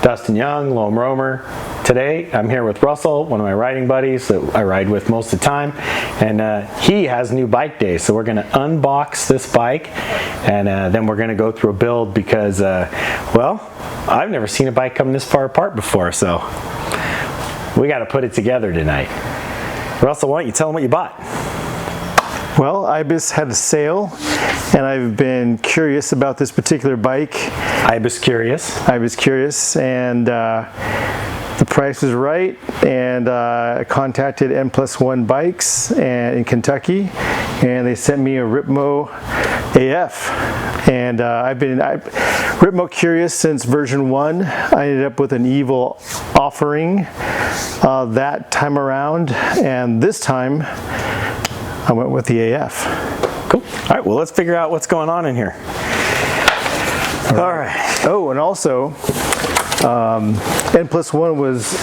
Dustin Young, Lone Roamer. Today I'm here with Russell, one of my riding buddies that I ride with most of the time, and he has new bike day, so we're going to unbox this bike and then we're going to go through a build because well, I've never seen a bike come this far apart before, so we got to put it together tonight. Russell, why don't you tell them what you bought? Well, Ibis had a sale, and I've been curious about this particular bike. Ibis curious, and the price was right, and I contacted N+1 Bikes in Kentucky, and they sent me a Ripmo AF. And I've been Ripmo curious since version 1. I ended up with an Evil offering that time around, and this time I went with the AF. Cool. All right, well, let's figure out what's going on in here. All right. Oh, and also, N+1 was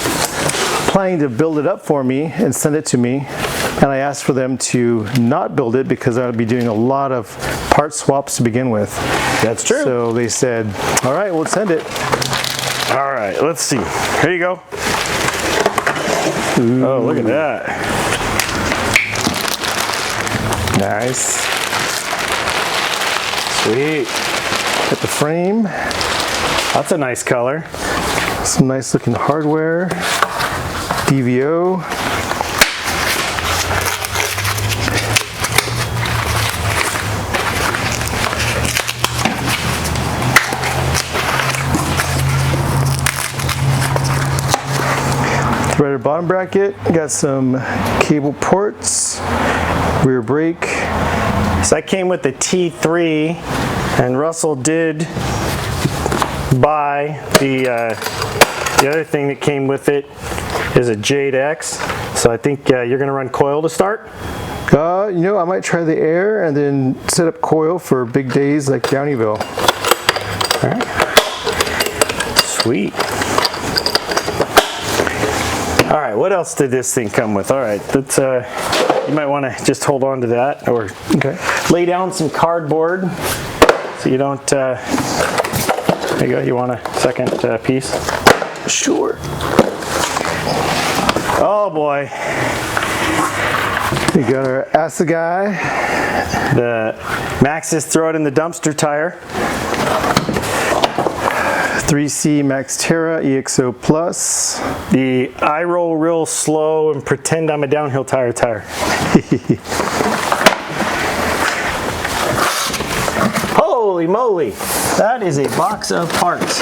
planning to build it up for me and send it to me, and I asked for them to not build it because I would be doing a lot of part swaps to begin with. That's true. So they said, all right, we'll send it. All right, let's see. Here you go. Ooh. Oh, look at that. Nice. Sweet. Got the frame. That's a nice color. Some nice looking hardware. DVO. Threaded bottom bracket. Got some cable ports. Rear brake. So I came with the T3, and Russell did buy the other thing that came with it is a Jade X. So I think you're going to run coil to start? You know, I might try the air and then set up coil for big days like Downeyville. All right. Sweet. All right, what else did this thing come with? All right, that's you might want to just hold on to that, or lay down some cardboard so you don't. There you go. You want a second piece? Sure. Oh boy. We got our Assegai. The Maxxis throw it in the dumpster tire. 3C Max Terra EXO Plus. The I roll real slow and pretend I'm a downhill tire. Holy moly, that is a box of parts.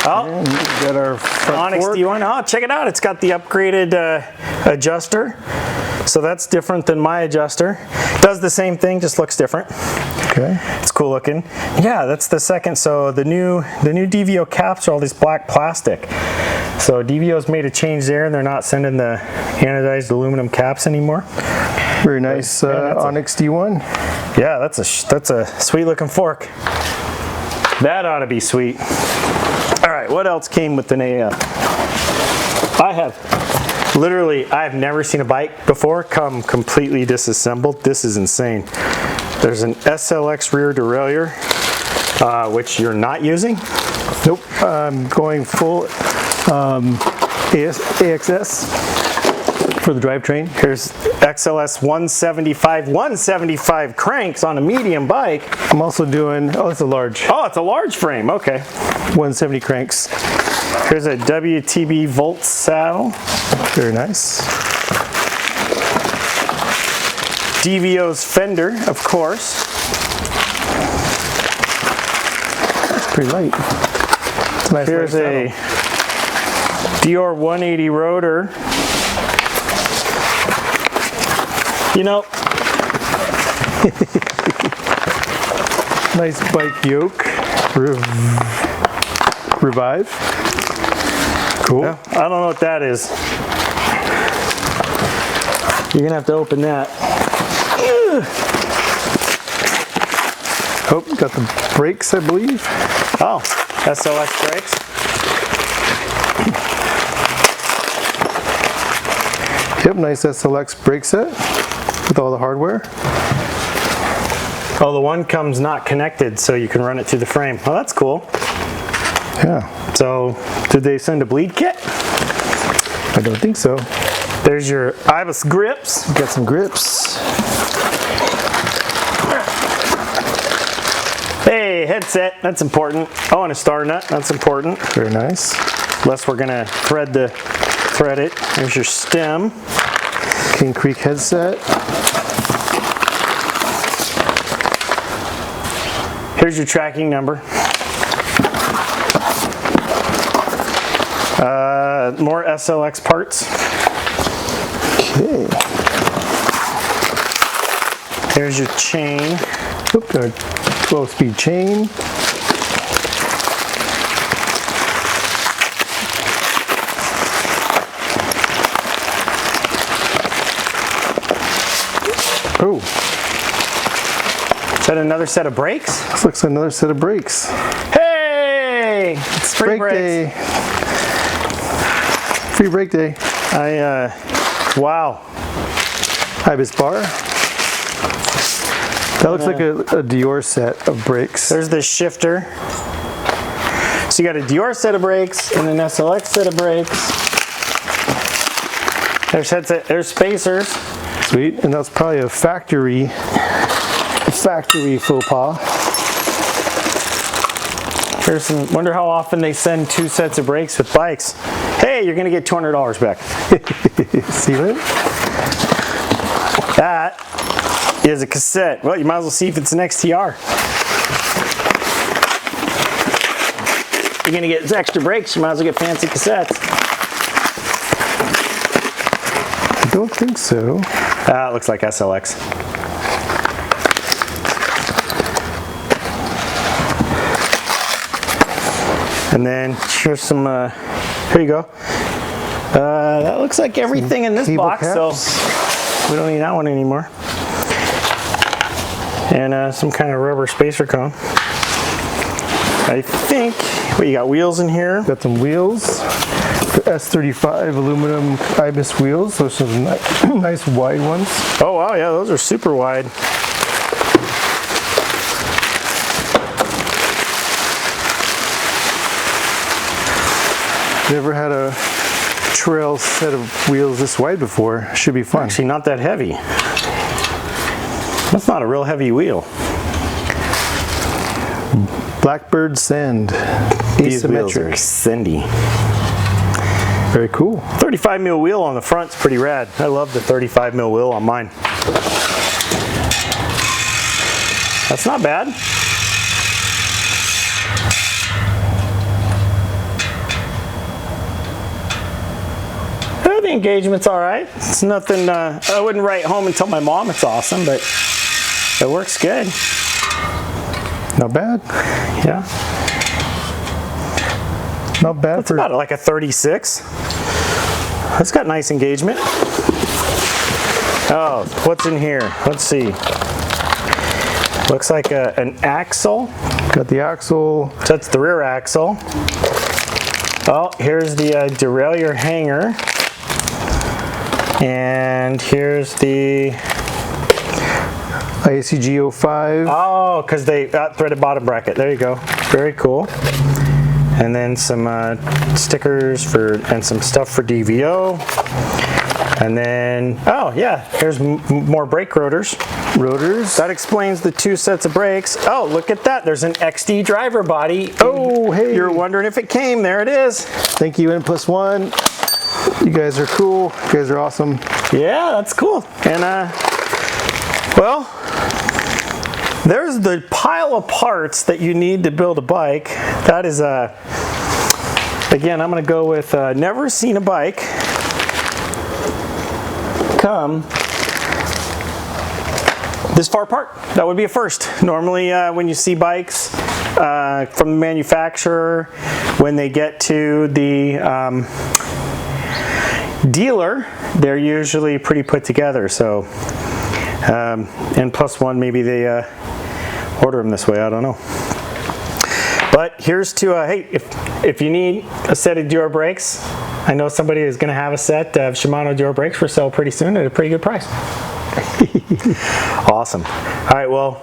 Oh, and we got our Onyx D1. Oh, check it out. It's got the upgraded adjuster. So that's different than my adjuster. Does the same thing, just looks different. Okay. It's cool looking. Yeah, that's the second. So the new DVO caps are all this black plastic. So DVO's made a change there, and they're not sending the anodized aluminum caps anymore. Very nice Onyx D1. Yeah, that's a sweet looking fork. That ought to be sweet. All right, what else came with an AF? I've never seen a bike before come completely disassembled. This is insane. There's an SLX rear derailleur, which you're not using? Nope, I'm going full AXS for the drivetrain. Here's XLS 175 cranks on a medium bike. I'm also doing, oh, it's a large. Oh, it's a large frame, okay. 170 cranks. Here's a WTB Volt saddle. Very nice. DVO's fender, of course. It's pretty light. It's a nice. Here's a Dior 180 rotor. You know, nice bike yoke. Revive. Cool. Yeah, I don't know what that is. You're gonna have to open that. Oh, got the brakes, I believe. Oh, SLX brakes. Yep, nice SLX brake set with all the hardware. Oh, the one comes not connected, so you can run it through the frame. Oh, that's cool. Yeah. So, did they send a bleed kit? I don't think so. There's your Ibis grips. Got some grips. Hey, headset, that's important. Oh, and a star nut, that's important. Very nice. Unless we're gonna thread it. There's your stem. King Creek headset. Here's your tracking number. More SLX parts. Okay. Here's your chain. Oop, got a 12-speed chain. Oh, Is that another set of brakes? this looks like another set of brakes. Hey! It's free Brake brakes. day. Free brake day. Wow. Ibis bar. That looks like a Dior set of brakes. There's the shifter. So you got a Dior set of brakes and an SLX set of brakes. There's spacers. Sweet, and that's probably a factory faux pas. Here's some, wonder how often they send 2 sets of brakes with bikes. Hey, you're gonna get $200 back. See that? That is a cassette. Well, you might as well see if it's an XTR. You're gonna get extra brakes, you might as well get fancy cassettes. I don't think so. It looks like SLX. And then here's some, here you go. That looks like everything in this cable box, caps. so we don't need that one anymore. And some kind of rubber spacer cone. I think, what, you got wheels in here? Got some wheels. The S35 aluminum Ibis wheels. Those are some nice wide ones. Oh wow, yeah, those are super wide. Never had a trail set of wheels this wide before. Should be fun. Actually not that heavy. That's not a real heavy wheel. Blackbird Sand. These wheels are Asymmetric. extendy. Very cool. 35 mil wheel on the front's pretty rad. I love the 35 mil wheel on mine. That's not bad. The engagement's all right. It's nothing, I wouldn't write home and tell my mom it's awesome, but it works good. Not bad. Yeah. Not bad It's for about like a 36. It's got nice engagement. Oh, what's in here? Let's see. Looks like an axle. got the axle. So that's the rear axle. Oh, here's the derailleur hanger. And here's the... IACG 05. Oh, because they threaded bottom bracket. There you go. Very cool. And then some stickers and some stuff for DVO. And then, oh yeah, here's more brake rotors. That explains the 2 sets of brakes. Oh, look at that. There's an XD driver body. Oh, hey. You're wondering if it came. There it is. Thank you, N+1. You guys are cool. You guys are awesome. Yeah, that's cool. And, well, there's the pile of parts that you need to build a bike. That is again, I'm going to go with never seen a bike come this far apart. That would be a first. Normally when you see bikes from the manufacturer, when they get to the dealer, they're usually pretty put together. So N+1, maybe they order them this way, I don't know. But here's to, hey, if you need a set of Dior brakes, I know somebody is going to have a set of Shimano Dior brakes for sale pretty soon at a pretty good price. Awesome. All right, well,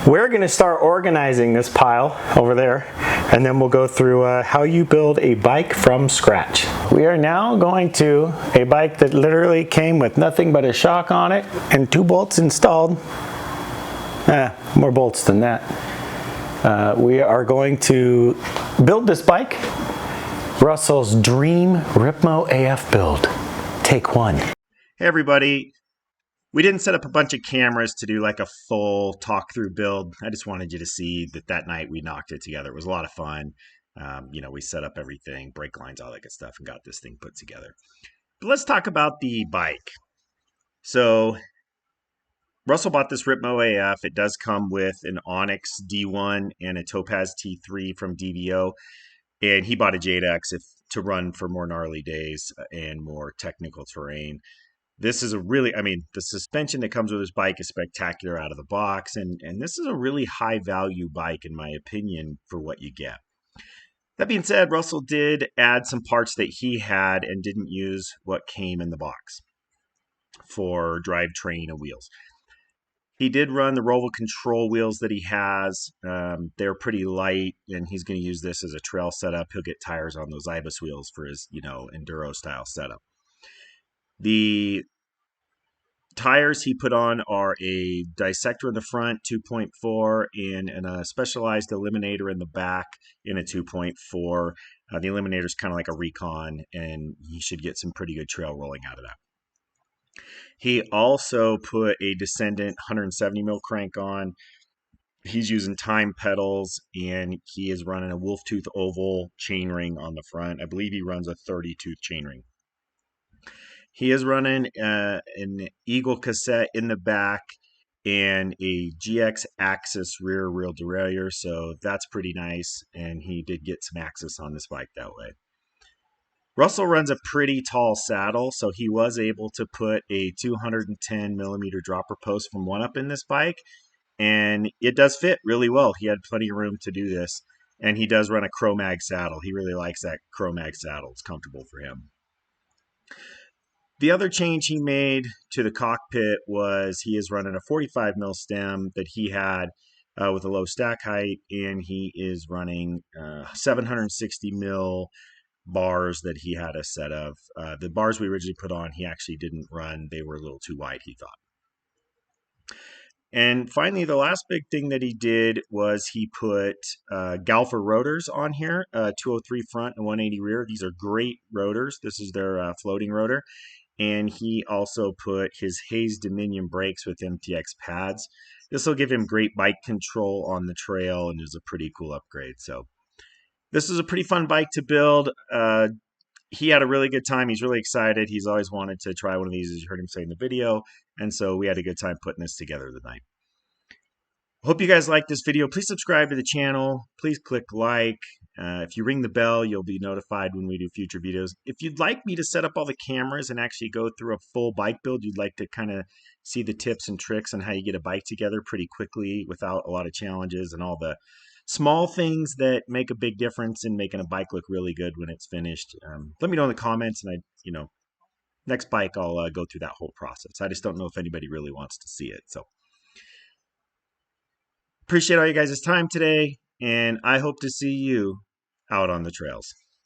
we're going to start organizing this pile over there. and then we'll go through how you build a bike from scratch. We are now going to a bike that literally came with nothing but a shock on it and 2 bolts installed. More bolts than that. We are going to build this bike, Russel's dream Ripmo AF build. Take 1. Hey everybody, we didn't set up a bunch of cameras to do like a full talk through build. I just wanted you to see that night we knocked it together. It was a lot of fun. We set up everything, brake lines, all that good stuff, and got this thing put together. But let's talk about the bike. So Russell bought this Ripmo AF. It does come with an Onyx D1 and a Topaz T3 from DVO. And he bought a JDX to run for more gnarly days and more technical terrain. This is a really, the suspension that comes with this bike is spectacular out of the box. And this is a really high value bike, in my opinion, for what you get. That being said, Russell did add some parts that he had and didn't use what came in the box for drivetrain and wheels. He did run the Roval control wheels that he has. They're pretty light, and he's going to use this as a trail setup. He'll get tires on those Ibis wheels for his, enduro style setup. The tires he put on are a dissector in the front, 2.4, and a specialized eliminator in the back in a 2.4. The eliminator is kind of like a Recon, and he should get some pretty good trail rolling out of that. He also put a Descendant 170 mil crank on. He's using time pedals, and he is running a wolf tooth oval chainring on the front. I believe he runs a 30 tooth chainring. He is running an Eagle cassette in the back and a GX Axis rear wheel derailleur, so that's pretty nice, and he did get some access on this bike that way. Russell runs a pretty tall saddle, so he was able to put a 210 millimeter dropper post from 1UP in this bike, and it does fit really well. He had plenty of room to do this, and he does run a Chromag saddle. He really likes that Chromag saddle. It's comfortable for him. The other change he made to the cockpit was he is running a 45 mil stem that he had with a low stack height, and he is running 760 mil bars that he had a set of. The bars we originally put on, he actually didn't run. They were a little too wide, he thought. And finally, the last big thing that he did was he put Galfer rotors on here, 203 front and 180 rear. These are great rotors. This is their floating rotor. And he also put his Hayes Dominion brakes with MTX pads. This will give him great bike control on the trail and is a pretty cool upgrade. So this is a pretty fun bike to build. He had a really good time. He's really excited. He's always wanted to try one of these, as you heard him say in the video. And so we had a good time putting this together tonight. Hope you guys like this video. Please subscribe to the channel. Please click like. If you ring the bell, you'll be notified when we do future videos. If you'd like me to set up all the cameras and actually go through a full bike build, you'd like to kind of see the tips and tricks on how you get a bike together pretty quickly without a lot of challenges and all the small things that make a big difference in making a bike look really good when it's finished, let me know in the comments, and next bike I'll go through that whole process. I just don't know if anybody really wants to see it. So appreciate all you guys' time today, and I hope to see you out on the trails.